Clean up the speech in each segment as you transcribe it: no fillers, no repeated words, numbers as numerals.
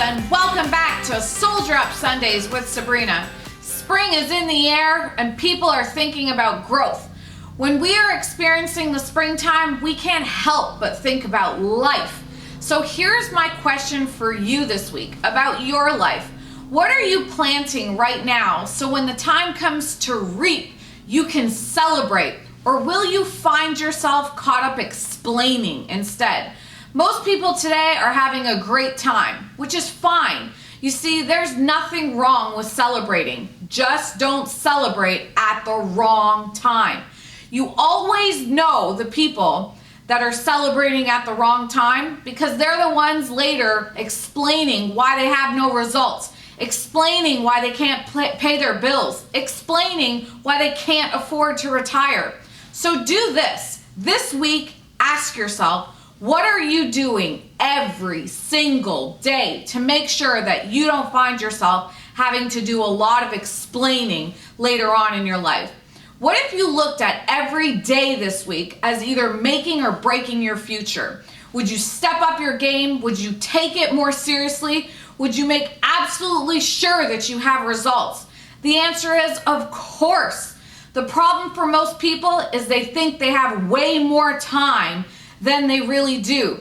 and welcome back to Soldier Up Sundays with Sabrina. Spring is in the air and people are thinking about growth. When we are experiencing the springtime, we can't help but think about life. So here's my question for you this week about your life. What are you planting right now so when the time comes to reap, you can celebrate? Or will you find yourself caught up explaining instead? Most people today are having a great time, which is fine. You see, there's nothing wrong with celebrating. Just don't celebrate at the wrong time. You always know the people that are celebrating at the wrong time because they're the ones later explaining why they have no results, explaining why they can't pay their bills, explaining why they can't afford to retire. So do this week, ask yourself, what are you doing every single day to make sure that you don't find yourself having to do a lot of explaining later on in your life? What if you looked at every day this week as either making or breaking your future? Would you step up your game? Would you take it more seriously? Would you make absolutely sure that you have results? The answer is, of course. The problem for most people is they think they have way more time than they really do.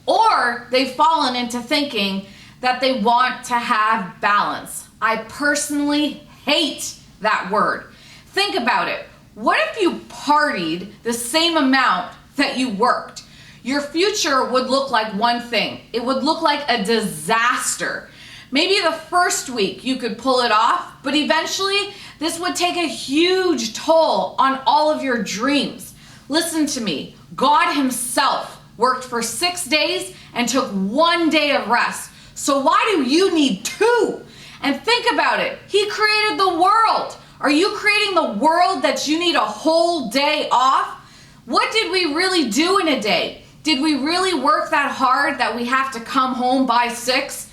Or they've fallen into thinking that they want to have balance. I personally hate that word. Think about it. What if you partied the same amount that you worked? Your future would look like one thing. It would look like a disaster. Maybe the first week you could pull it off, but eventually this would take a huge toll on all of your dreams. Listen to me. God himself worked for 6 days and took 1 day of rest. So why do you need 2? And think about it. He created the world. Are you creating the world that you need a whole day off? What did we really do in a day? Did we really work that hard that we have to come home by 6?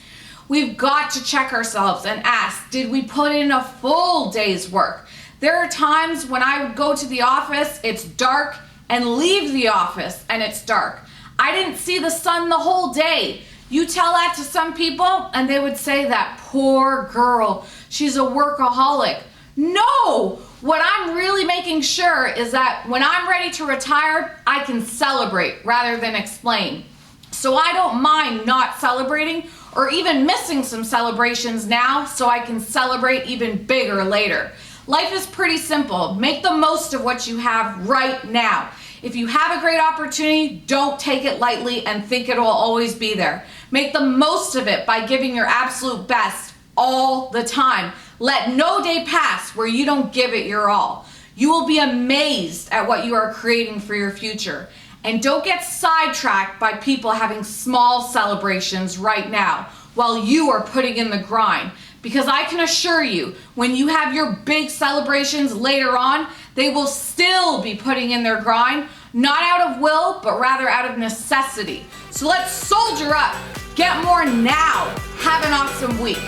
We've got to check ourselves and ask, did we put in a full day's work? There are times when I would go to the office, it's dark, and leave the office and it's dark. I didn't see the sun the whole day. You tell that to some people and they would say, that poor girl, she's a workaholic. No, what I'm really making sure is that when I'm ready to retire, I can celebrate rather than explain. So I don't mind not celebrating or even missing some celebrations now so I can celebrate even bigger later. Life is pretty simple. Make the most of what you have right now. If you have a great opportunity, don't take it lightly and think it will always be there. Make the most of it by giving your absolute best all the time. Let no day pass where you don't give it your all. You will be amazed at what you are creating for your future. And don't get sidetracked by people having small celebrations right now while you are putting in the grind. Because I can assure you, when you have your big celebrations later on, they will still be putting in their grind, not out of will, but rather out of necessity. So let's soldier up, get more now. Have an awesome week.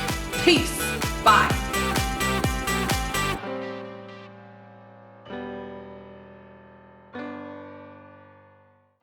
Peace. Bye.